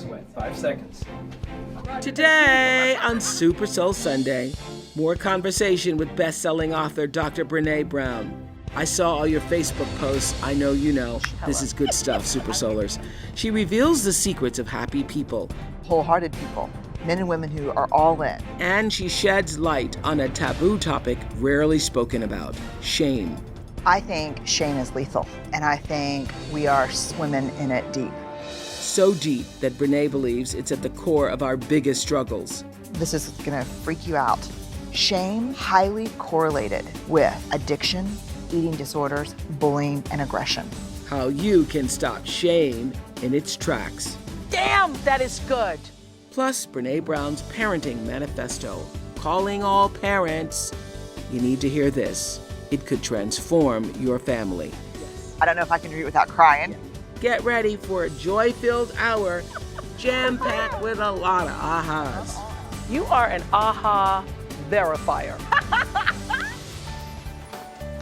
sweat. 5 seconds. Today on Super Soul Sunday, more conversation with best-selling author Dr. Brené Brown. I saw all your Facebook posts. I know you know. This is good stuff, Super Soulers. She reveals the secrets of happy people. Wholehearted people, men and women who are all in. And she sheds light on a taboo topic rarely spoken about, shame. I think shame is lethal, and I think we are swimming in it deep. So deep that Brené believes it's at the core of our biggest struggles. This is gonna freak you out. Shame highly correlated with addiction, eating disorders, bullying, and aggression. How you can stop shame in its tracks. Damn, that is good. Plus, Brené Brown's parenting manifesto, calling all parents. You need to hear this. It could transform your family. I don't know if I can read it without crying. Get ready for a joy-filled hour, jam-packed with a lot of ahas. You are an aha verifier.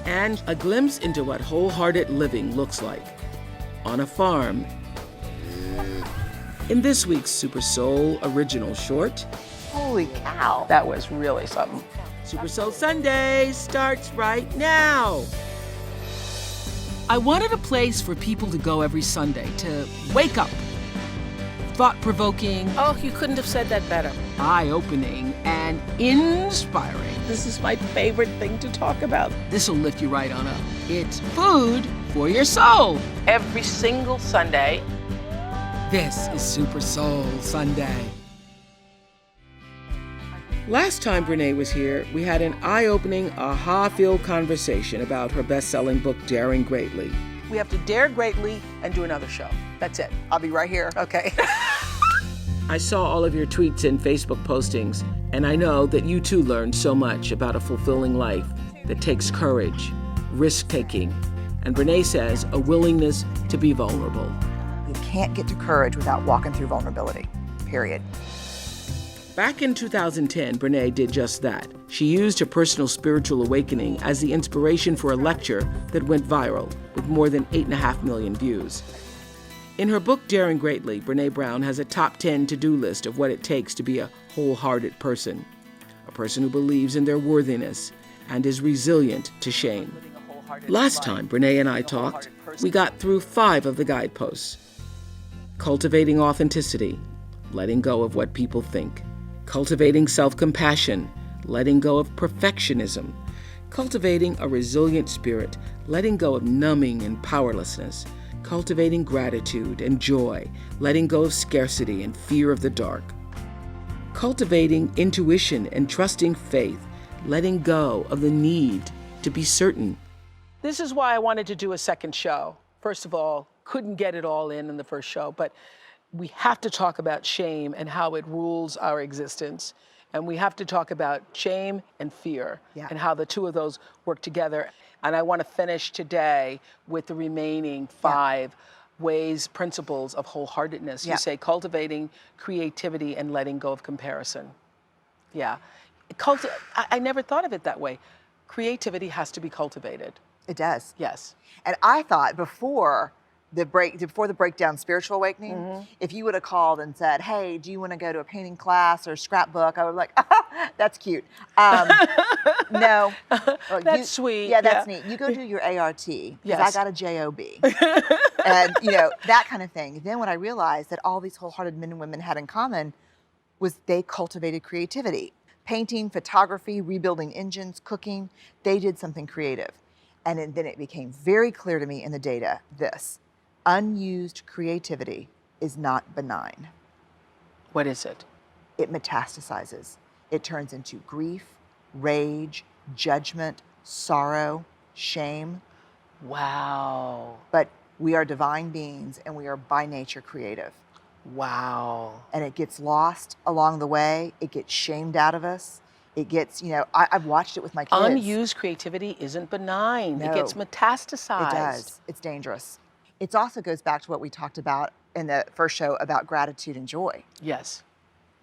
And a glimpse into what wholehearted living looks like on a farm. In this week's Super Soul original short, Holy cow. That was really something. Super Soul Sunday starts right now. I wanted a place for people to go every Sunday to wake up. Thought-provoking, Oh, you couldn't have said that better. eye-opening, and inspiring. This is my favorite thing to talk about. This'll lift you right on up. It's food for your soul. Every single Sunday. This is Super Soul Sunday. Last time Brené was here, we had an eye-opening, aha-filled conversation about her best-selling book, Daring Greatly. We have to dare greatly and do another show. That's it. I'll be right here. Okay. I saw all of your tweets and Facebook postings, and I know that you too learned so much about a fulfilling life that takes courage, risk-taking, and Brené says a willingness to be vulnerable. You can't get to courage without walking through vulnerability, period. Back in 2010, Brené did just that. She used her personal spiritual awakening as the inspiration for a lecture that went viral with more than 8.5 million views. In her book, Daring Greatly, Brené Brown has a top 10 to-do list of what it takes to be a wholehearted person, a person who believes in their worthiness and is resilient to shame. Last time Brené and I talked, we got through 5 of the guideposts. Cultivating authenticity, letting go of what people think. Cultivating self-compassion, letting go of perfectionism. Cultivating a resilient spirit, letting go of numbing and powerlessness. Cultivating gratitude and joy, letting go of scarcity and fear of the dark. Cultivating intuition and trusting faith, letting go of the need to be certain. This is why I wanted to do a second show. First of all, couldn't get it all in the first show, but we have to talk about shame and how it rules our existence. And we have to talk about shame and fear and how the two of those work together. And I want to finish today with the remaining 5 ways, principles of wholeheartedness. You say cultivating creativity and letting go of comparison. Yeah. I never thought of it that way. Creativity has to be cultivated. It does. Yes. And I thought before the breakdown spiritual awakening, if you would have called and said, hey, do you want to go to a painting class or scrapbook? I would be like, that's cute. No. That's sweet. Yeah, that's neat. You go do your ART, because Yes. I got a JOB. And, that kind of thing. Then when I realized that all these wholehearted men and women had in common was they cultivated creativity. Painting, photography, rebuilding engines, cooking, they did something creative. And then it became very clear to me in the data, this. Unused creativity is not benign. What is it? It metastasizes. It turns into grief, rage, judgment, sorrow, shame. Wow. But we are divine beings and we are by nature creative. Wow. And it gets lost along the way. It gets shamed out of us. It gets, I've watched it with my kids. Unused creativity isn't benign. No. It gets metastasized. It does. It's dangerous. It also goes back to what we talked about in the first show about gratitude and joy. Yes.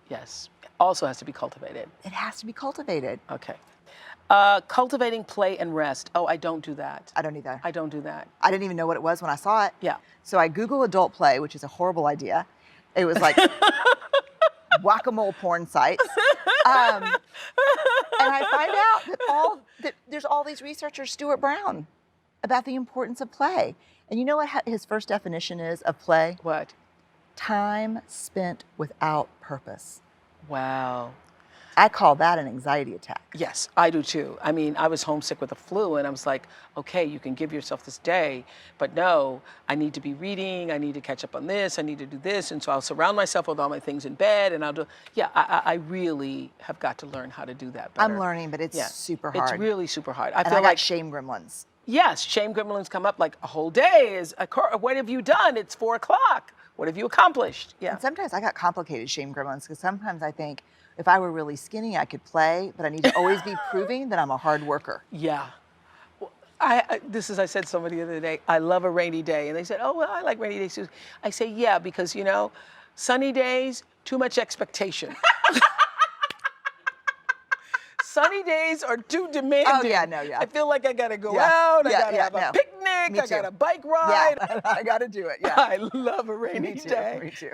Yes. Also has to be cultivated. It has to be cultivated. Okay. Cultivating play and rest. Oh, I don't do that. I don't either. I don't do that. I didn't even know what it was when I saw it. Yeah. So I Google adult play, which is a horrible idea. It was like whack-a-mole porn sites. And I find out that there's all these researchers, Stuart Brown, about the importance of play. And you know what his first definition is of play? What? Time spent without purpose. Wow. I call that an anxiety attack. Yes, I do too. I mean, I was homesick with the flu and I was like, okay, you can give yourself this day, but no, I need to be reading, I need to catch up on this, I need to do this. And so I'll surround myself with all my things in bed and I'll do, I really have got to learn how to do that better. I'm learning, but it's super hard. It's really super hard. I feel got like shame gremlins. Yes, shame gremlins come up like a whole day is, what have you done? It's 4 o'clock. What have you accomplished? Yeah. And sometimes I got complicated shame gremlins because sometimes I think if I were really skinny, I could play, but I need to always be proving that I'm a hard worker. Yeah. Well, I said to somebody the other day, I love a rainy day. And they said, oh, well, I like rainy days too. I say, yeah, because, you know, sunny days, too much expectation. Sunny days are too demanding. Oh, yeah, no, yeah. I feel like I gotta go out, I gotta have a picnic, Me I too. gotta bike ride. Yeah, I gotta do it, yeah. I love a rainy day. Me too.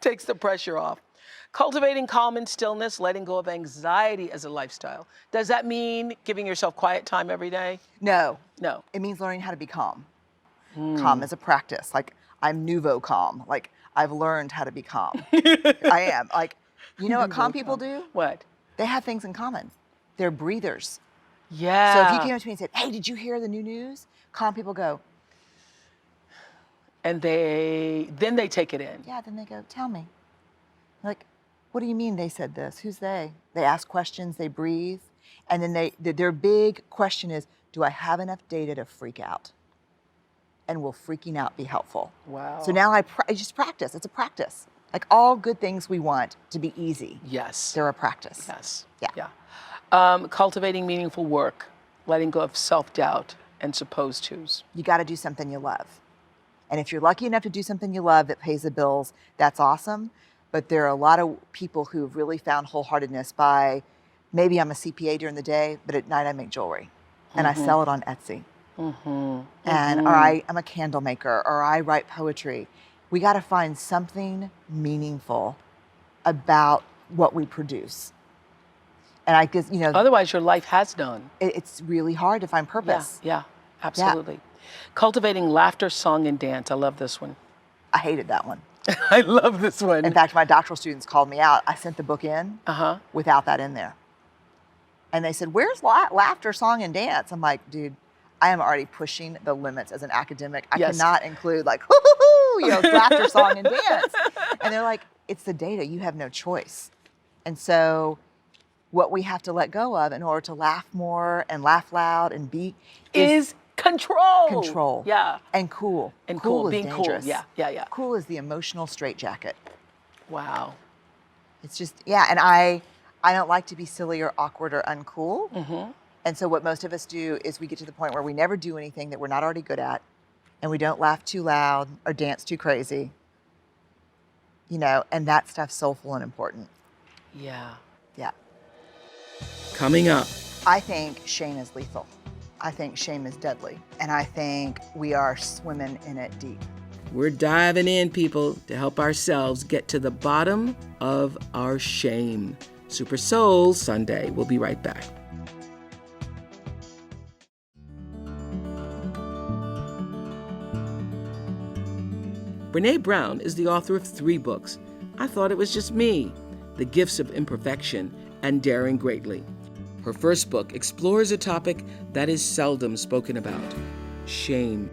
Takes the pressure off. Cultivating calm and stillness, letting go of anxiety as a lifestyle. Does that mean giving yourself quiet time every day? No. No. It means learning how to be calm. Calm is a practice. Like, I'm nouveau calm. Like, I've learned how to be calm. I am. Like, you know what calm people do? What? They have things in common. They're breathers. Yeah. So if you came up to me and said, hey, did you hear the new news? Calm people go, And then they take it in. yeah, then they go, tell me. Like, what do you mean they said this? Who's they? They ask questions, they breathe. And then their big question is, do I have enough data to freak out? And will freaking out be helpful? Wow. So now I just practice. It's a practice. Like all good things we want to be easy. Yes. They're a practice. Yes. Yeah. Cultivating meaningful work, letting go of self-doubt and supposed tos. You got to do something you love. And if you're lucky enough to do something you love that pays the bills, that's awesome. But there are a lot of people who have really found wholeheartedness by, maybe I'm a CPA during the day, but at night I make jewelry and I sell it on Etsy. And or I'm a candle maker, or I write poetry. We got to find something meaningful about what we produce. And I guess, you know, Otherwise, your life has none. it's really hard to find purpose. Yeah, absolutely. Cultivating laughter, song, and dance. I love this one. I hated that one. I love this one. In fact, my doctoral students called me out. I sent the book in without that in there. And they said, where's laughter, song, and dance? I'm like, dude, I am already pushing the limits as an academic. I cannot include like, hoo-hoo-hoo, you know, laughter, song, and dance. And they're like, it's the data. You have no choice. And so what we have to let go of in order to laugh more and laugh loud and be is control. Control. Yeah. And cool. And cool is being dangerous. cool. Yeah. Cool is the emotional straitjacket. Wow. It's just, yeah, and I don't like to be silly or awkward or uncool. And so what most of us do is we get to the point where we never do anything that we're not already good at, and we don't laugh too loud or dance too crazy, you know, and that stuff's soulful and important. Yeah. Yeah. Coming up, I think shame is lethal. I think shame is deadly. And I think we are swimming in it deep. we're diving in, people, to help ourselves get to the bottom of our shame. Super Soul Sunday. We'll be right back. Brené Brown is the author of 3 books. I Thought It Was Just Me, The Gifts of Imperfection, and Daring Greatly. Her first book explores a topic that is seldom spoken about: shame.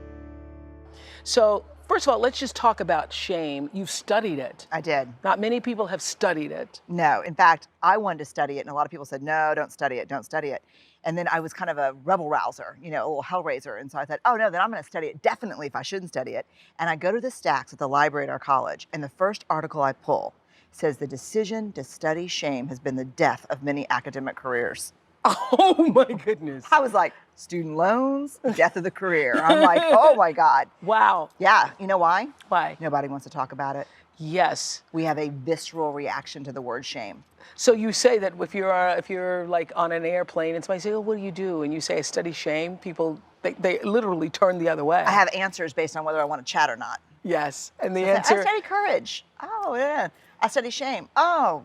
So, first of all, let's just talk about shame. You've studied it. I did. Not many people have studied it. No, in fact, I wanted to study it, and a lot of people said, no, don't study it, don't study it. And then I was kind of a rebel rouser, you know, a little hellraiser. And so I thought, oh no, then I'm going to study it definitely if I shouldn't study it. And I go to the stacks at the library at our college, and the first article I pull says the decision to study shame has been the death of many academic careers. Oh my goodness. I was like, student loans, death of the career. I'm like, oh my God. Wow. Yeah, you know why? Why? Nobody wants to talk about it. Yes. We have a visceral reaction to the word shame. So you say that if you're like on an airplane and somebody say, oh, what do you do? And you say, I study shame, people, they literally turn the other way. I have answers based on whether I want to chat or not. Yes. And the I answer, study courage. Oh, yeah. I study shame. Oh,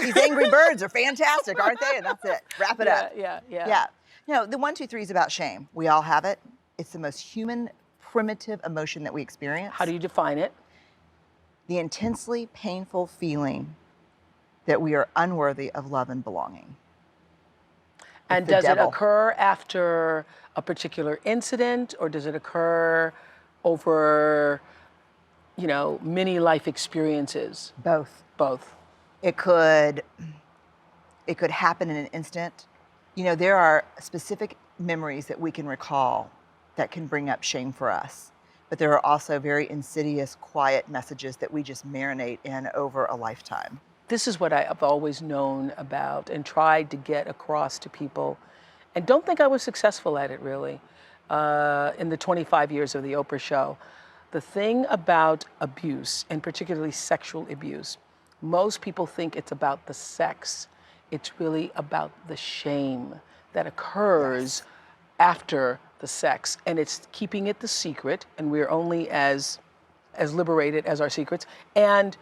these angry birds are fantastic, aren't they? And that's it. Wrap it up. yeah. Yeah. No, the 1, 2, 3 is about shame. We all have it. It's the most human, primitive emotion that we experience. How do you define it? The intensely painful feeling that we are unworthy of love and belonging. And the does it devil. occur after a particular incident, or does it occur over, many life experiences? Both. Both. It could happen in an instant. There are specific memories that we can recall that can bring up shame for us. But there are also very insidious, quiet messages that we just marinate in over a lifetime. This is what I've always known about and tried to get across to people. And don't think I was successful at it, really, in the 25 years of the Oprah show. The thing about abuse, and particularly sexual abuse, most people think it's about the sex. It's really about the shame that occurs after the sex. And it's keeping it the secret, and we're only as liberated as our secrets. And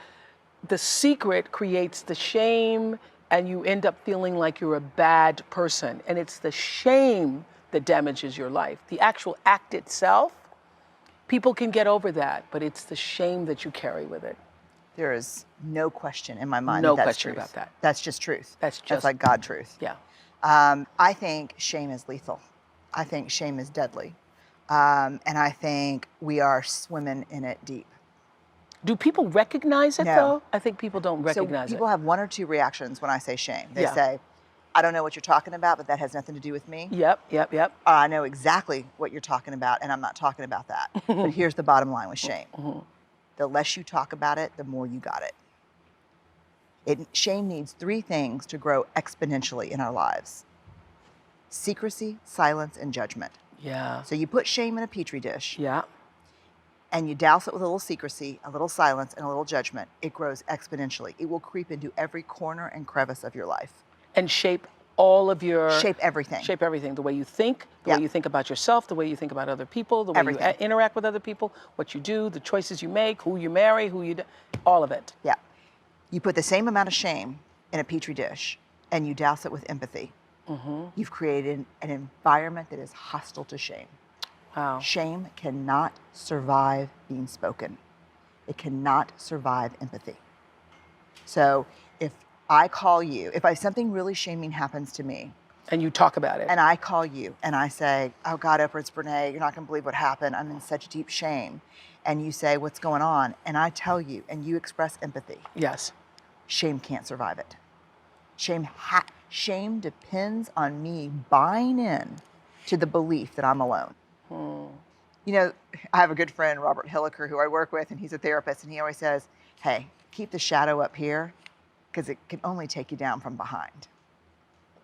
the secret creates the shame, and you end up feeling like you're a bad person. And it's the shame that damages your life. The actual act itself, people can get over that, but it's the shame that you carry with it. There is no question in my mind No that's question truth. about that. That's just truth. That's like God truth. Yeah. I think shame is lethal. I think shame is deadly. And I think we are swimming in it deep. Do people recognize it, No. though? I think people don't recognize So people it. have 1 or 2 reactions when I say shame. They Yeah. say, I don't know what you're talking about, but that has nothing to do with me. Yep. I know exactly what you're talking about, and I'm not talking about that. But here's the bottom line with shame. The less you talk about it, the more you got it. Shame needs 3 things to grow exponentially in our lives: secrecy, silence, and judgment. Yeah. So you put shame in a petri dish, Yeah. and you douse it with a little secrecy, a little silence, and a little judgment. It grows exponentially. It will creep into every corner and crevice of your life. And shape all of your... Shape everything. Shape everything. The way you think, the way you think about yourself, the way you think about other people, the way you Everything. interact with other people, what you do, the choices you make, who you marry, all of it. Yeah. You put the same amount of shame in a petri dish, and you douse it with empathy. You've created an environment that is hostile to shame. Wow. Shame cannot survive being spoken. It cannot survive empathy. So if something really shaming happens to me, And you talk about it. and I call you and I say, oh God, Oprah, it's Brené, you're not gonna believe what happened. I'm in such deep shame. And you say, what's going on? And I tell you, and you express empathy. Yes. Shame can't survive it. Shame depends on me buying in to the belief that I'm alone. I have a good friend, Robert Hilliker, who I work with, and he's a therapist, and he always says, hey, keep the shadow up here, because it can only take you down from behind.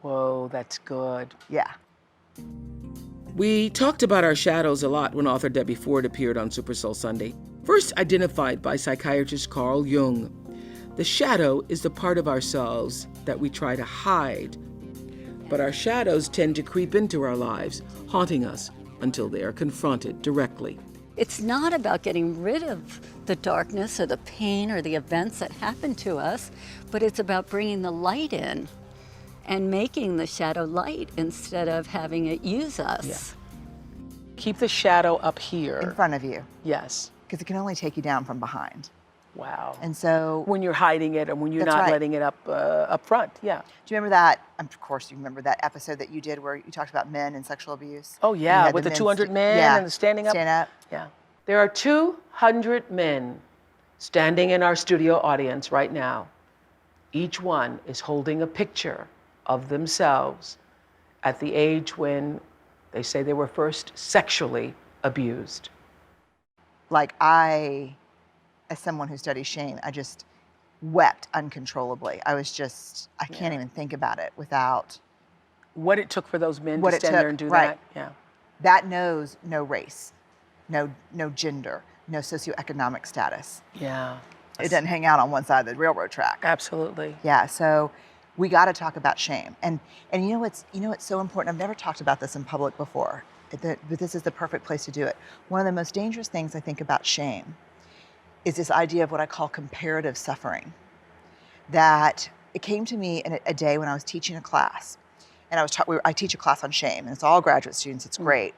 Whoa, that's good. Yeah. We talked about our shadows a lot when author Debbie Ford appeared on SuperSoul Sunday. First identified by psychiatrist Carl Jung, the shadow is the part of ourselves that we try to hide. But our shadows tend to creep into our lives, haunting us until they are confronted directly. It's not about getting rid of the darkness or the pain or the events that happen to us, but it's about bringing the light in and making the shadow light instead of having it use us. Yeah. Keep the shadow up here. In front of you, Yes. because it can only take you down from behind. Wow. And so, When you're hiding it and when you're That's not right. letting it up front. Yeah. do you remember that? Of course, you remember that episode that you did where you talked about men and sexual abuse. Oh, And you yeah, had with the men 200 men yeah, and the standing up. Stand up. Yeah. There are 200 men standing in our studio audience right now. Each one is holding a picture of themselves at the age when they say they were first sexually abused. Like as someone who studies shame, I just wept uncontrollably. I can't even think about it without, What it took for those men What to it stand there took, and do right. that. Yeah. that knows no race, no gender, no socioeconomic status. Yeah. It doesn't hang out on one side of the railroad track. Absolutely. Yeah, so we got to talk about shame. And you know what's so important? I've never talked about this in public before. but this is the perfect place to do it. One of the most dangerous things I think about shame is this idea of what I call comparative suffering. That it came to me in a day when I was teaching a class, and I teach a class on shame, and it's all graduate students, it's great.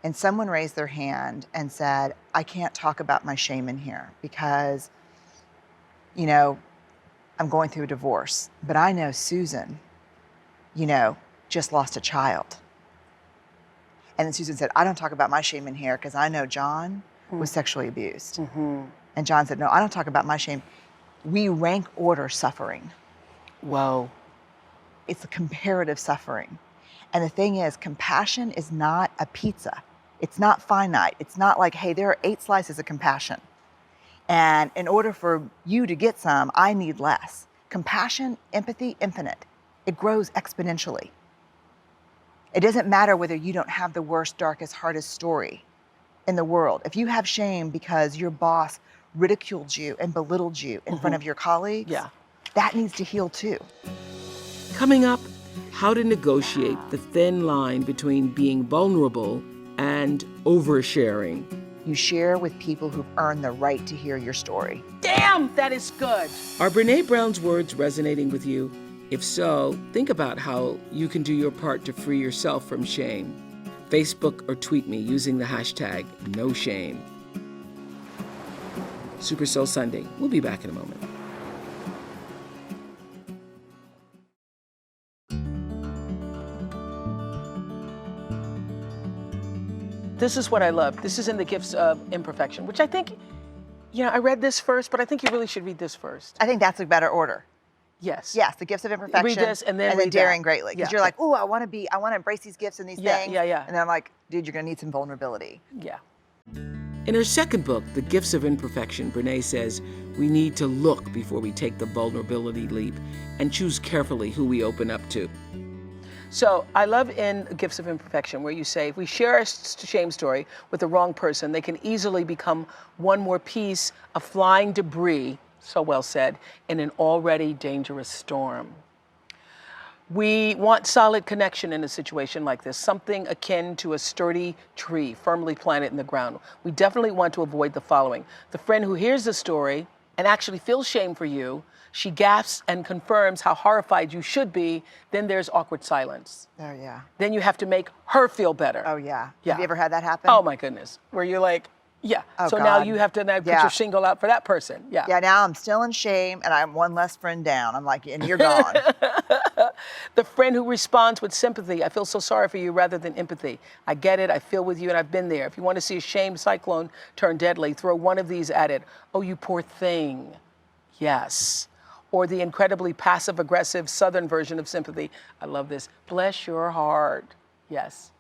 And someone raised their hand and said, I can't talk about my shame in here because, you know, I'm going through a divorce, but I know Susan, you know, just lost a child. And then Susan said, I don't talk about my shame in here because I know John was sexually abused. And John said, no, I don't talk about my shame. We rank order suffering. Whoa. It's a comparative suffering. And the thing is, compassion is not a pizza. It's not finite. It's not like, hey, there are 8 slices of compassion. And in order for you to get some, I need less. Compassion, empathy, infinite. It grows exponentially. It doesn't matter whether you don't have the worst, darkest, hardest story in the world. If you have shame because your boss ridiculed you and belittled you in front of your colleagues, that needs to heal too. Coming up, how to negotiate the thin line between being vulnerable and oversharing. You share with people who've earned the right to hear your story. Damn, that is good. Are Brené Brown's words resonating with you? If so, think about how you can do your part to free yourself from shame. Facebook or tweet me using the hashtag #NoShame. Super Soul Sunday. We'll be back in a moment. This is what I love. This is in the Gifts of Imperfection, which I think, you know, I read this first, but I think you really should read this first. I think that's a better order. Yes. Yes, the gifts of imperfection. Read this and then read daring that. greatly. Because Yeah. you're like, oh, I want to embrace these gifts and these things. Yeah. And then I'm like, dude, you're going to need some vulnerability. Yeah. In her second book, The Gifts of Imperfection, Brené says we need to look before we take the vulnerability leap and choose carefully who we open up to. So I love in Gifts of Imperfection where you say, if we share a shame story with the wrong person, they can easily become one more piece of flying debris, so well said, in an already dangerous storm. We want solid connection in a situation like this, something akin to a sturdy tree firmly planted in the ground. We definitely want to avoid the following. The friend who hears the story and actually feels shame for you, she gasps and confirms how horrified you should be, then there's awkward silence. Oh, yeah. Then you have to make her feel better. Oh, yeah. Yeah. Have you ever had that happen? Oh my goodness, where you're like, yeah. Oh, so now God. you have to now put Yeah. your shingle out for that person. Yeah. Yeah, now I'm still in shame and I'm one less friend down. I'm like, and you're gone. The friend who responds with sympathy, I feel so sorry for you rather than empathy. I get it, I feel with you and I've been there. If you want to see a shame cyclone turn deadly, throw one of these at it. Oh, you poor thing. Yes. Or the incredibly passive-aggressive Southern version of sympathy. I love this. Bless your heart. Yes.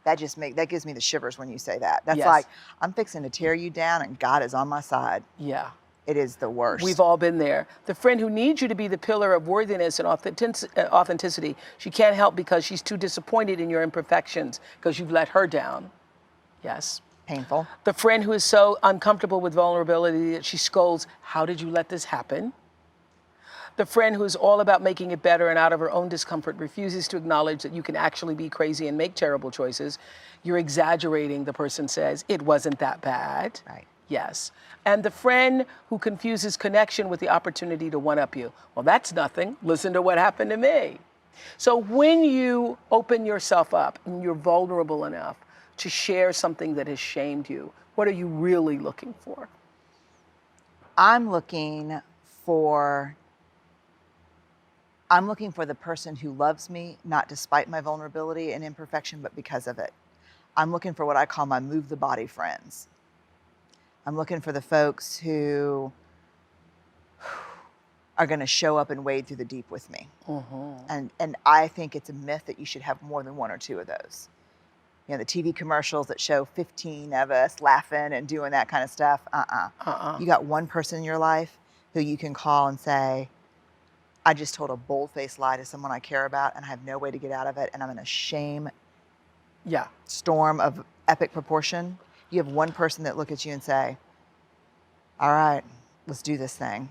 That gives me the shivers when you say that. That's Yes. like, I'm fixing to tear you down and God is on my side. Yeah. It is the worst. We've all been there. The friend who needs you to be the pillar of worthiness and authenticity, she can't help because she's too disappointed in your imperfections because you've let her down. Yes. Painful. The friend who is so uncomfortable with vulnerability that she scolds, how did you let this happen? The friend who is all about making it better and out of her own discomfort refuses to acknowledge that you can actually be crazy and make terrible choices. You're exaggerating, the person says. It wasn't that bad. Right. Yes. And the friend who confuses connection with the opportunity to one-up you. Well, that's nothing. Listen to what happened to me. So when you open yourself up and you're vulnerable enough to share something that has shamed you, what are you really looking for? I'm looking for the person who loves me, not despite my vulnerability and imperfection, but because of it. I'm looking for what I call my move the body friends. I'm looking for the folks who are going to show up and wade through the deep with me. And I think it's a myth that you should have more than 1 or 2 of those. You know, the TV commercials that show 15 of us laughing and doing that kind of stuff. You got one person in your life who you can call and say, I just told a bold-faced lie to someone I care about and I have no way to get out of it and I'm in a shame storm of epic proportion. You have one person that look at you and say, all right, let's do this thing.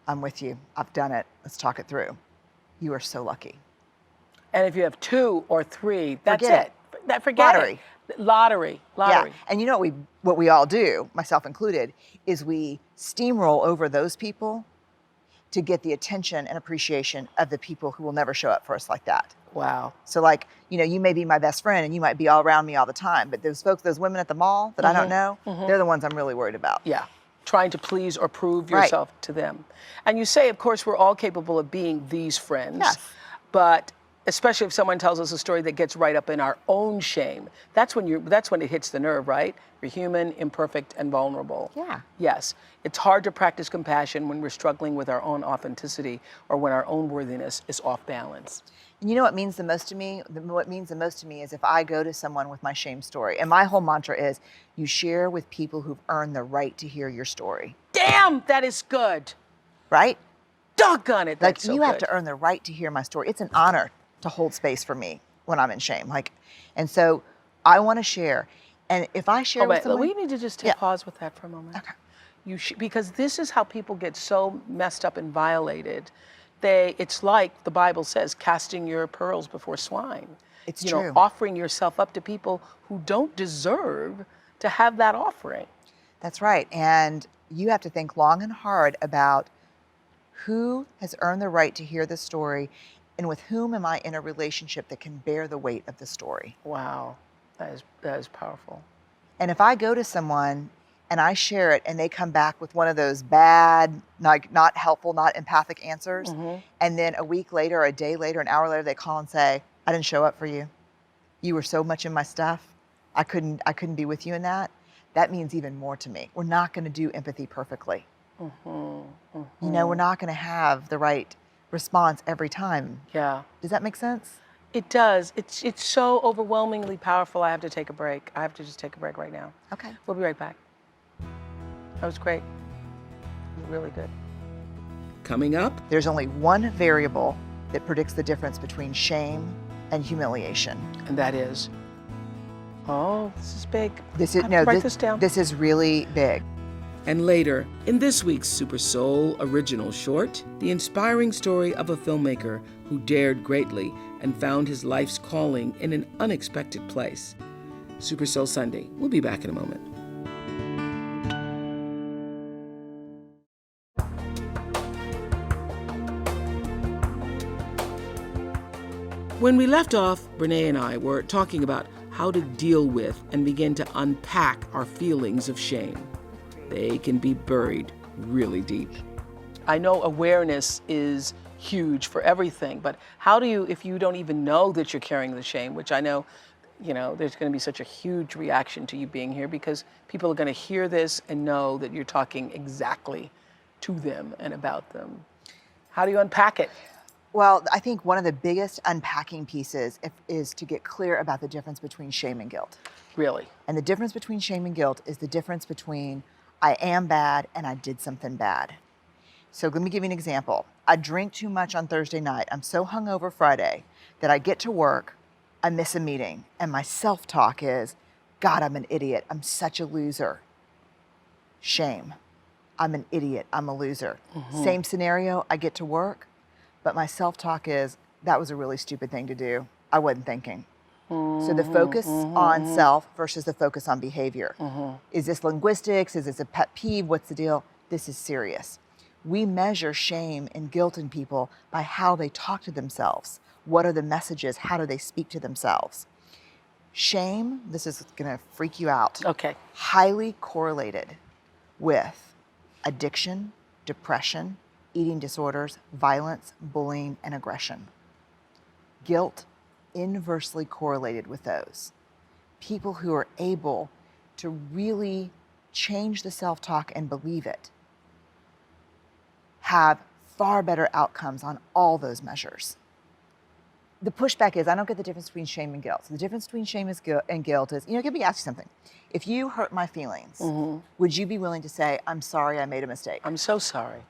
I'm with you. I've done it. Let's talk it through. You are so lucky. And if you have 2 or 3, that's Forget it. Forget Flattery. it. Lottery. Yeah, and you know what we all do, myself included, is we steamroll over those people to get the attention and appreciation of the people who will never show up for us like that. Wow. So like, you know, you may be my best friend and you might be all around me all the time, but those folks, those women at the mall that I don't know, they're the ones I'm really worried about. Yeah. Trying to please or prove Right. yourself to them. And you say, of course, we're all capable of being these friends. Yes. But especially if someone tells us a story that gets right up in our own shame, that's when it hits the nerve, right? You're human, imperfect, and vulnerable. Yeah. Yes. It's hard to practice compassion when we're struggling with our own authenticity or when our own worthiness is off balance. And you know what means the most to me? What means the most to me is if I go to someone with my shame story. And my whole mantra is, you share with people who've earned the right to hear your story. Damn, that is good. Right? Doggone it, Like, that's so you good. have to earn the right to hear my story. It's an honor to hold space for me when I'm in shame. And so I want to share. And if I share with someone... we need to just pause with that for a moment. Okay. Because this is how people get so messed up and violated. It's like the Bible says, casting your pearls before swine. It's you true. know, offering yourself up to people who don't deserve to have that offering. That's right. And you have to think long and hard about who has earned the right to hear the story and with whom am I in a relationship that can bear the weight of the story. Wow, that is powerful. And if I go to someone and I share it and they come back with one of those bad, like not helpful, not empathic answers, and then a week later, a day later, an hour later, they call and say, I didn't show up for you. You were so much in my stuff. I couldn't be with you in that. That means even more to me. We're not going to do empathy perfectly. You know, we're not going to have the right response every time. Yeah. Does that make sense? It does. It's so overwhelmingly powerful. I have to take a break. I have to just take a break right now. Okay. We'll be right back. That was great. It was really good. Coming up, There's only one variable that predicts the difference between shame and humiliation. And that is, this is big. This I is have to write this down. This is really big. and later, in this week's Super Soul original short, the inspiring story of a filmmaker who dared greatly and found his life's calling in an unexpected place. Super Soul Sunday. We'll be back in a moment. When we left off, Brené and I were talking about how to deal with and begin to unpack our feelings of shame. They can be buried really deep. I know awareness is huge for everything, but how do you, if you don't even know that you're carrying the shame, which I know, you know, there's going to be such a huge reaction to you being here because people are going to hear this and know that you're talking exactly to them and about them. How do you unpack it? Well, I think one of the biggest unpacking pieces is to get clear about the difference between shame and guilt. Really? And the difference between shame and guilt is the difference between I am bad and I did something bad. So let me give you an example. I drink too much on Thursday night. I'm so hungover Friday that I get to work, I miss a meeting, and my self-talk is, God, I'm an idiot. I'm such a loser. Shame. I'm an idiot. I'm a loser. Same scenario, I get to work, but my self-talk is, that was a really stupid thing to do. I wasn't thinking. So the focus on self versus the focus on behavior. Is this linguistics? Is this a pet peeve? What's the deal? This is serious. We measure shame and guilt in people by how they talk to themselves. What are the messages? How do they speak to themselves? Shame, this is gonna freak you out. Okay. Highly correlated with addiction, depression, eating disorders, violence, bullying, and aggression. Guilt, inversely correlated with those. People who are able to really change the self-talk and believe it have far better outcomes on all those measures. The pushback is, I don't get the difference between shame and guilt. So the difference between shame and guilt is, let me ask you something. If you hurt my feelings, would you be willing to say, I'm sorry, I made a mistake? I'm so sorry.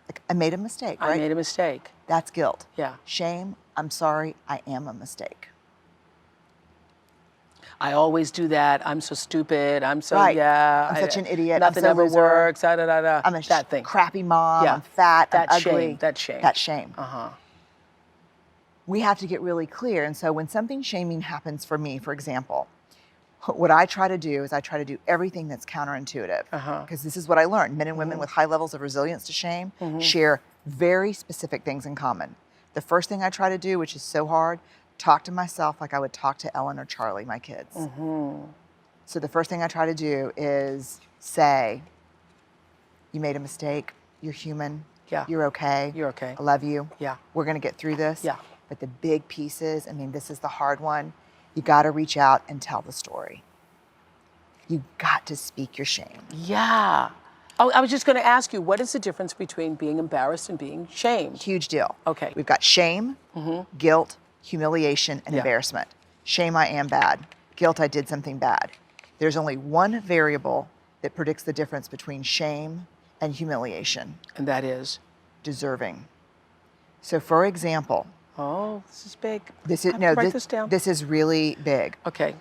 Like, I made a mistake, right? I made a mistake. That's guilt. Yeah. Shame, I'm sorry, I am a mistake. I always do that. I'm so stupid. I'm so, Right. I'm such an idiot. I'm Nothing so ever loser. works. Da, da, da, da. I'm a that thing. crappy mom, Yeah. I'm fat, That I'm shame, ugly. that shame. That shame. Uh-huh. We have to get really clear. And so when something shaming happens for me, for example, What I try to do is I try to do everything that's counterintuitive. Because this is what I learned. Men and women with high levels of resilience to shame share very specific things in common. The first thing I try to do, which is so hard, talk to myself like I would talk to Ellen or Charlie, my kids. So the first thing I try to do is say, you made a mistake, you're human, you're okay, I love you, we're gonna get through this. But the big pieces, I mean, this is the hard one, you gotta reach out and tell the story. You got to speak your shame. Yeah. Oh, I was just going to ask you, what is the difference between being embarrassed and being shamed? Huge deal. Okay. We've got shame, guilt, humiliation, and embarrassment. Shame, I am bad. Guilt, I did something bad. There's only one variable that predicts the difference between shame and humiliation. And that is? Deserving. So for example. Oh, this is big. Write this down. This is really big. Okay.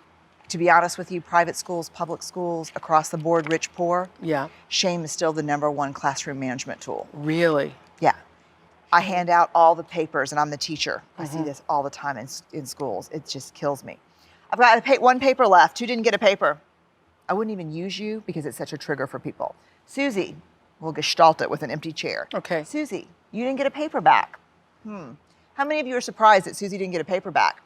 To be honest with you, private schools, public schools, across the board, rich, poor, shame is still the #1 classroom management tool. Really? Yeah. I hand out all the papers, and I'm the teacher. I see this all the time in schools. It just kills me. I've got one paper left. Who didn't get a paper? I wouldn't even use you because it's such a trigger for people. Susie, we'll gestalt it with an empty chair. Okay. Susie, you didn't get a paper back. How many of you are surprised that Susie didn't get a paper back?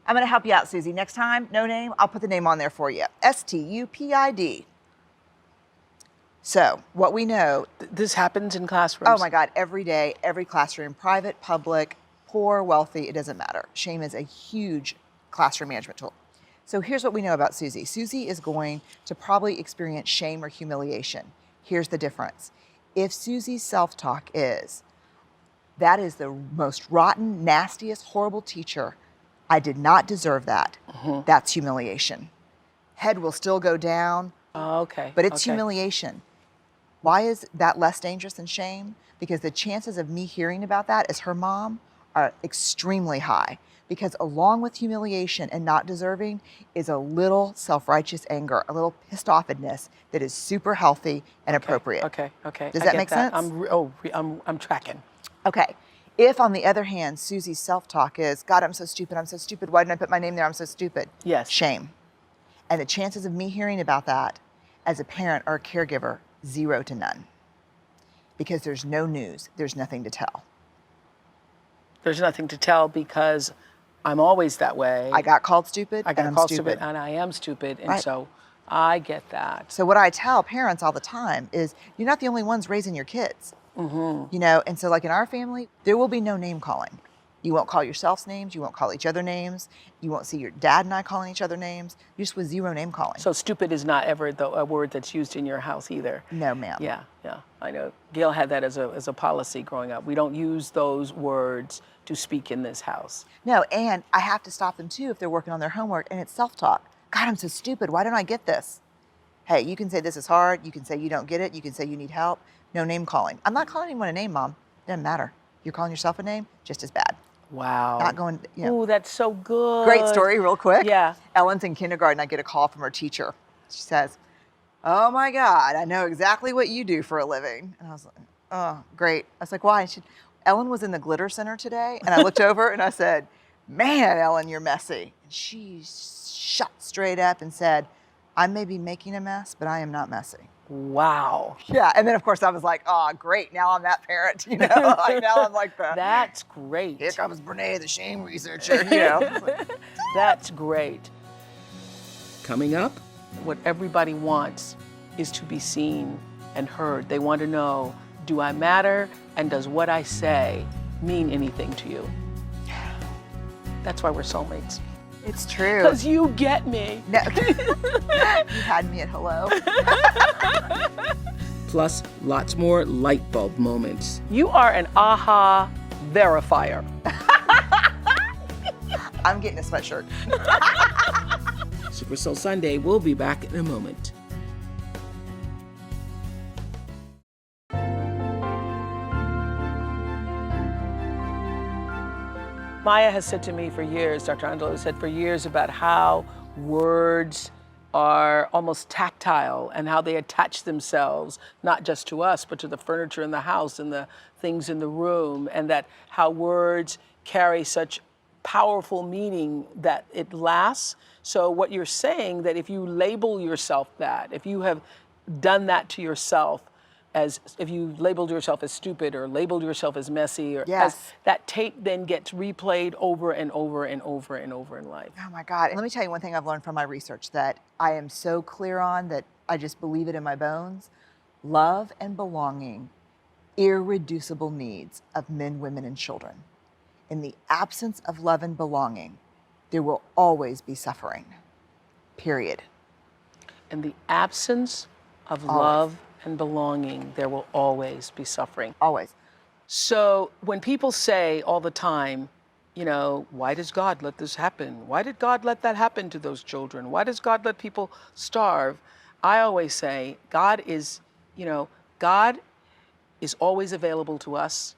I'm going to help you out, Susie. Next time, no name, I'll put the name on there for you. STUPID. So, what we know. This happens in classrooms? Oh my God, every day, every classroom, private, public, poor, wealthy, it doesn't matter. Shame is a huge classroom management tool. So, here's what we know about Susie. Susie is going to probably experience shame or humiliation. Here's the difference. If Susie's self-talk is, that is the most rotten, nastiest, horrible teacher, I did not deserve that. That's humiliation. Head will still go down. But it's humiliation. Why is that less dangerous than shame? Because the chances of me hearing about that as her mom are extremely high. Because along with humiliation and not deserving is a little self-righteous anger, a little pissed offedness that is super healthy and appropriate. Okay. Does that make sense? I'm tracking. Okay. If, on the other hand, Susie's self-talk is, God, I'm so stupid, why didn't I put my name there, I'm so stupid. Yes. Shame. And the chances of me hearing about that as a parent or a caregiver, 0 to none. Because there's no news, there's nothing to tell. There's nothing to tell because I'm always that way. I got called stupid, I got and called I'm stupid. and I am stupid, and so I get that. So what I tell parents all the time is, you're not the only ones raising your kids. You know, and so like in our family, there will be no name calling. You won't call yourselves names. You won't call each other names. You won't see your dad and I calling each other names. You're just with 0 name calling. So stupid is not ever a word that's used in your house either. No, ma'am. Yeah. I know. Gail had that as a policy growing up. We don't use those words to speak in this house. No, and I have to stop them too if they're working on their homework and it's self-talk. God, I'm so stupid. Why don't I get this? Hey, you can say this is hard. You can say you don't get it. You can say you need help. No name calling. I'm not calling anyone a name, Mom. Doesn't matter. You're calling yourself a name, just as bad. Wow. Not going, you know. Ooh, that's so good. Great story, real quick. Yeah. Ellen's in kindergarten. I get a call from her teacher. She says, oh my God, I know exactly what you do for a living. And I was like, oh, great. I was like, why? She, Ellen was in the glitter center today. And I looked over and I said, man, Ellen, you're messy. And she shot straight up and said, I may be making a mess, but I am not messy. Wow. Yeah, and then of course I was like, oh, great, now I'm that parent, you know? Like now I'm like the... That's great. Here comes Brené, the shame researcher, you know? That's great. Coming up, what everybody wants is to be seen and heard. They want to know, do I matter? And does what I say mean anything to you? That's why we're soulmates. It's true. Because you get me. No. You had me at hello. plus lots more light bulb moments. You are an aha verifier. I'm getting a sweatshirt. Super Soul Sunday will be back in a moment. Maya has said to me for years, Dr. Angelo has said for years about how words are almost tactile and how they attach themselves, not just to us, but to the furniture in the house and the things in the room, and that how words carry such powerful meaning that it lasts. So what you're saying, that if you label yourself that, if you have done that to yourself, as if you labeled yourself as stupid or labeled yourself as messy, or Yes. as that tape then gets replayed over and over and over and over in life. Oh my God. Let me tell you one thing I've learned from my research that I am so clear on, that I just believe it in my bones. Love and belonging, irreducible needs of men, women, and children. In the absence of love and belonging, there will always be suffering. Period. In the absence of Always. love and belonging, there will always be suffering. Always. So when people say all the time, you know, why does God let this happen? Why did God let that happen to those children? Why does God let people starve? I always say, God is always available to us,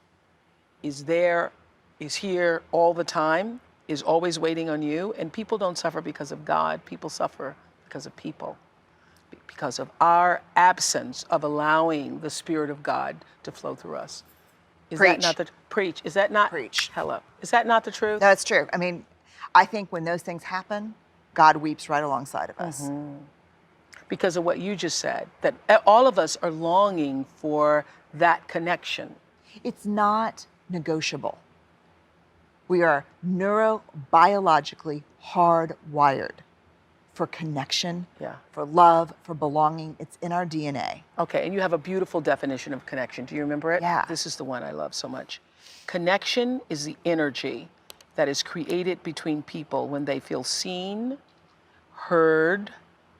is there, is here all the time, is always waiting on you. And people don't suffer because of God. People suffer because of people, because of our absence of allowing the Spirit of God to flow through us. Is Preach. that not the preach? Is that not Preach. Hello? Is that not the truth? No, it's true. I mean, I think when those things happen, God weeps right alongside of us. Because of what you just said, that all of us are longing for that connection. It's not negotiable. We are neurobiologically hardwired for connection, Yeah. for love, for belonging. It's in our DNA. Okay, and you have a beautiful definition of connection. Do you remember it? Yeah. This is the one I love so much. Connection is the energy that is created between people when they feel seen, heard,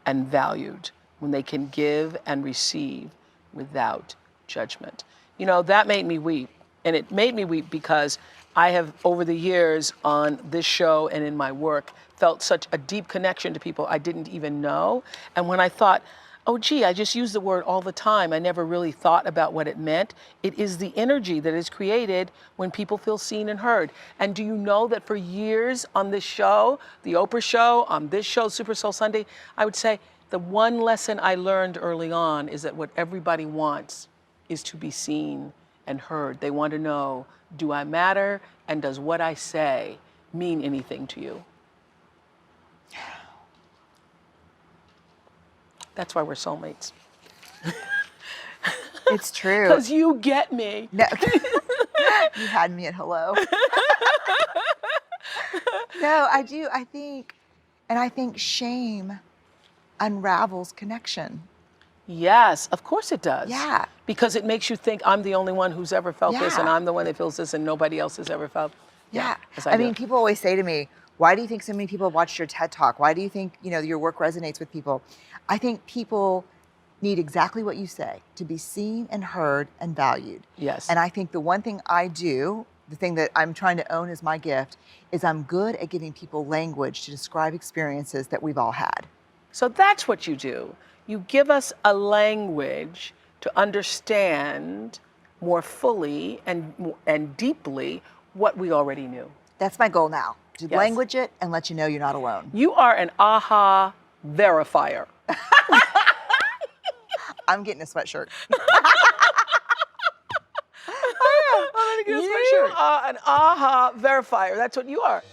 and valued, when they can give and receive without judgment. You know, that made me weep. And it made me weep because I have, over the years on this show and in my work, felt such a deep connection to people I didn't even know. And when I thought, oh gee, I just use the word all the time, I never really thought about what it meant. It is the energy that is created when people feel seen and heard. And do you know that for years on this show, the Oprah show, on this show, Super Soul Sunday, I would say the one lesson I learned early on is that what everybody wants is to be seen and heard. They want to know, do I matter? And does what I say mean anything to you? That's why we're soulmates. It's true. Because you get me. No. You had me at hello. No, I do. I think shame unravels connection. Yes, of course it does. Yeah. Because it makes you think I'm the only one who's ever felt this, and Yeah. I'm the one that feels this, and nobody else has ever felt. Yeah. Yes, I do. mean, people always say to me, why do you think so many people watched your TED Talk? Why do you think, your work resonates with people? I think people need exactly what you say, to be seen and heard and valued. Yes. And I think the one thing I do, the thing that I'm trying to own as my gift, is I'm good at giving people language to describe experiences that we've all had. So that's what you do. You give us a language to understand more fully and deeply what we already knew. That's my goal now, to Yes. language it and let you know you're not alone. You are an aha verifier. I'm getting a sweatshirt. You are an aha verifier. That's what you are.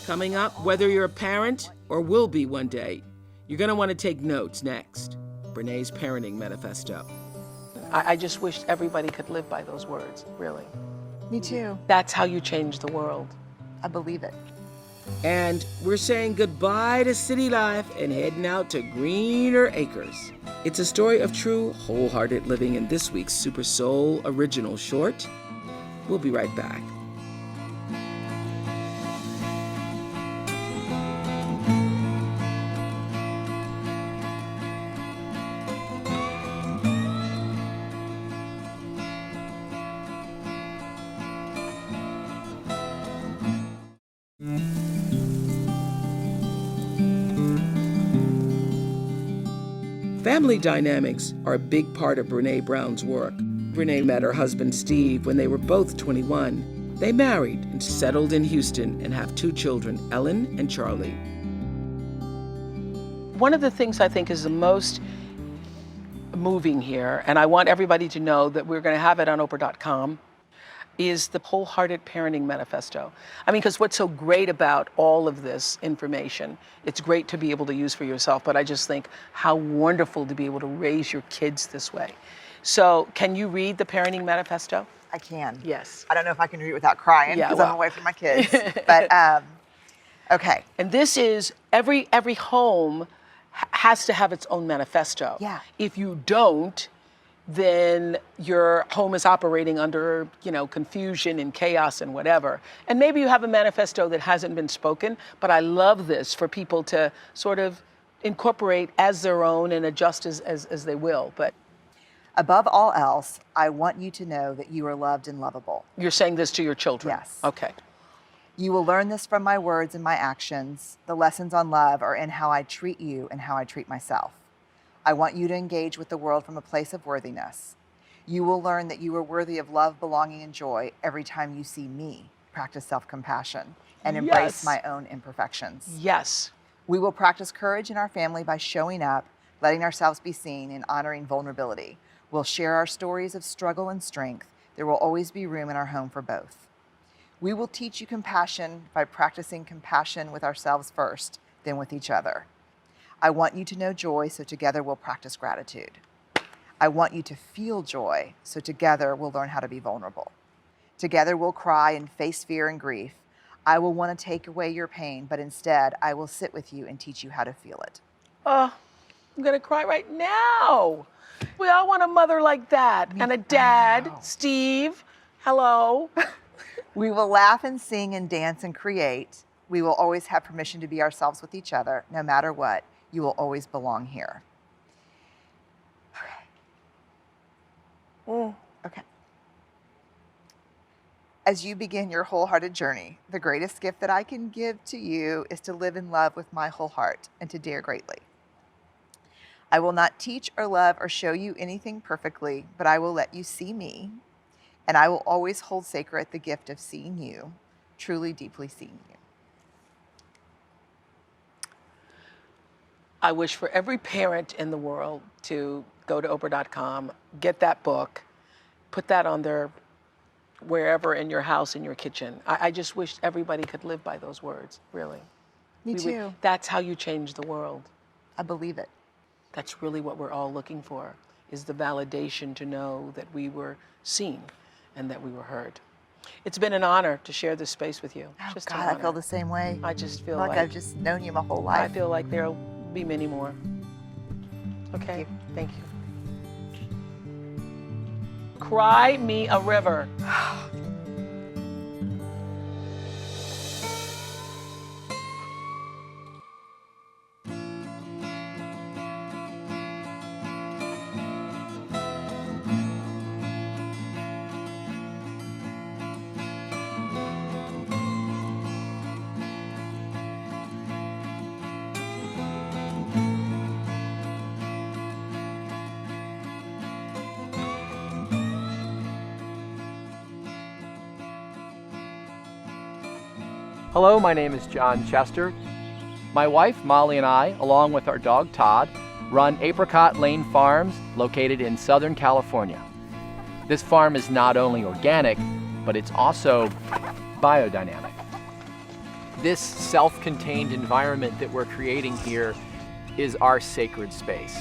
Coming up, whether you're a parent or will be one day, you're going to want to take notes next. Brené's Parenting Manifesto. I just wish everybody could live by those words, really. Me too. That's how you change the world. I believe it. And we're saying goodbye to city life and heading out to greener acres. It's a story of true, wholehearted living in this week's Super Soul original short. We'll be right back. Family dynamics are a big part of Brené Brown's work. Brené met her husband Steve when they were both 21. They married and settled in Houston and have 2 children, Ellen and Charlie. One of the things I think is the most moving here, and I want everybody to know that we're going to have it on Oprah.com, is the Wholehearted Parenting Manifesto. I mean, because what's so great about all of this information, it's great to be able to use for yourself, but I just think how wonderful to be able to raise your kids this way. So can you read the Parenting Manifesto? I can. Yes. I don't know if I can read it without crying Yeah, because well. I'm away from my kids. But okay. And this is, every home has to have its own manifesto. Yeah. If you don't, then your home is operating under, confusion and chaos and whatever. And maybe you have a manifesto that hasn't been spoken, but I love this for people to sort of incorporate as their own and adjust as they will. But Above all else, I want you to know that you are loved and lovable. you're saying this to your children? Yes. Okay. You will learn this from my words and my actions. The lessons on love are in how I treat you and how I treat myself. I want you to engage with the world from a place of worthiness. You will learn that you are worthy of love, belonging, and joy every time you see me practice self-compassion and embrace Yes. my own imperfections. Yes. We will practice courage in our family by showing up, letting ourselves be seen, and honoring vulnerability. We'll share our stories of struggle and strength. There will always be room in our home for both. We will teach you compassion by practicing compassion with ourselves first, then with each other. I want you to know joy, so together we'll practice gratitude. I want you to feel joy, so together we'll learn how to be vulnerable. Together we'll cry and face fear and grief. I will want to take away your pain, but instead I will sit with you and teach you how to feel it. Oh, I'm gonna cry right now. We all want a mother like that, and a dad. Wow. Steve, hello. We will laugh and sing and dance and create. We will always have permission to be ourselves with each other, no matter what. You will always belong here. Okay. As you begin your wholehearted journey, the greatest gift that I can give to you is to live in love with my whole heart and to dare greatly. I will not teach or love or show you anything perfectly, but I will let you see me, and I will always hold sacred the gift of seeing you, truly, deeply seeing you. I wish for every parent in the world to go to Oprah.com, get that book, put that on their, wherever in your house, in your kitchen. I just wish everybody could live by those words, really. Me too. That's how you change the world. I believe it. That's really what we're all looking for, is the validation to know that we were seen and that we were heard. It's been an honor to share this space with you. Oh, Just an God, I honor. feel the same way. I just feel like like I've just known you my whole I life. feel like there'll be many more. Okay, thank you. Cry me a river. Hello, my name is John Chester. My wife, Molly, and I, along with our dog, Todd, run Apricot Lane Farms, located in Southern California. This farm is not only organic, but it's also biodynamic. This self-contained environment that we're creating here is our sacred space.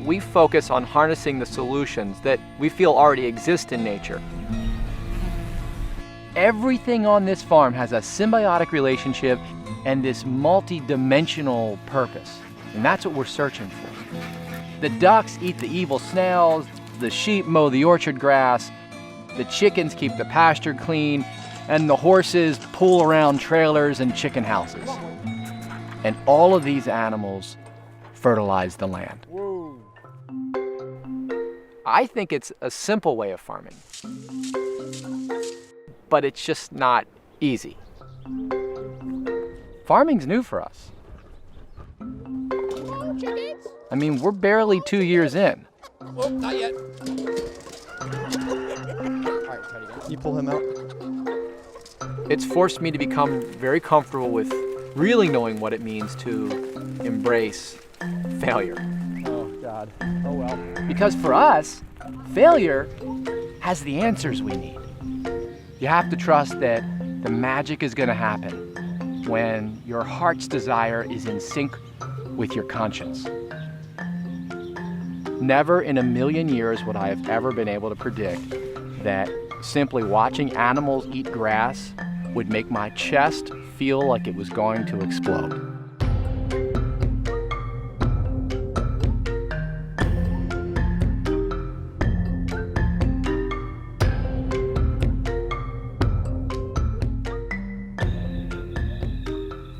We focus on harnessing the solutions that we feel already exist in nature. Everything on this farm has a symbiotic relationship and this multi-dimensional purpose. And that's what we're searching for. The ducks eat the evil snails, the sheep mow the orchard grass, the chickens keep the pasture clean, and the horses pull around trailers and chicken houses. And all of these animals fertilize the land. I think it's a simple way of farming, but it's just not easy. Farming's new for us. I mean, we're barely 2 years in. Oh, not yet. All right, try it again. You pull him out. It's forced me to become very comfortable with really knowing what it means to embrace failure. Oh, God. Oh, well. Because for us, failure has the answers we need. You have to trust that the magic is going to happen when your heart's desire is in sync with your conscience. Never in a million years would I have ever been able to predict that simply watching animals eat grass would make my chest feel like it was going to explode.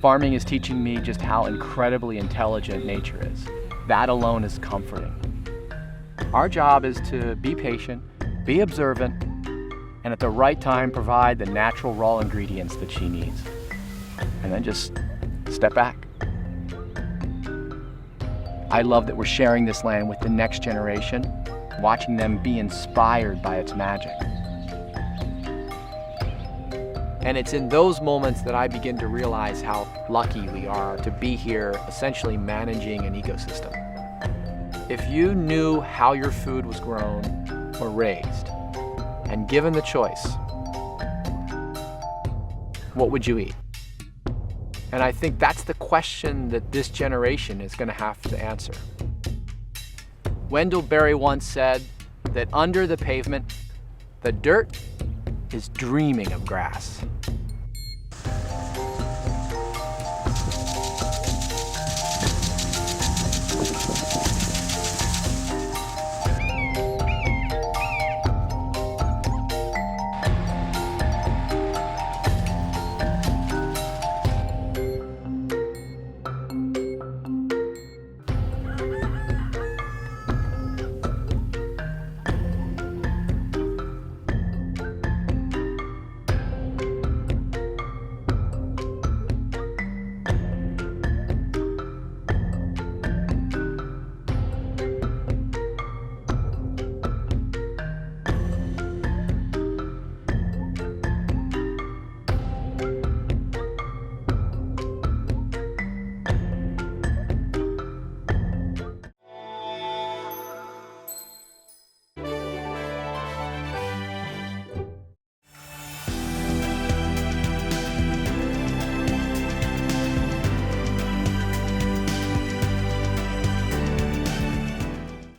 Farming is teaching me just how incredibly intelligent nature is. That alone is comforting. Our job is to be patient, be observant, and at the right time provide the natural raw ingredients that she needs. And then just step back. I love that we're sharing this land with the next generation, watching them be inspired by its magic. And it's in those moments that I begin to realize how lucky we are to be here, essentially managing an ecosystem. If you knew how your food was grown or raised, and given the choice, what would you eat? And I think that's the question that this generation is going to have to answer. Wendell Berry once said that under the pavement, the dirt is dreaming of grass.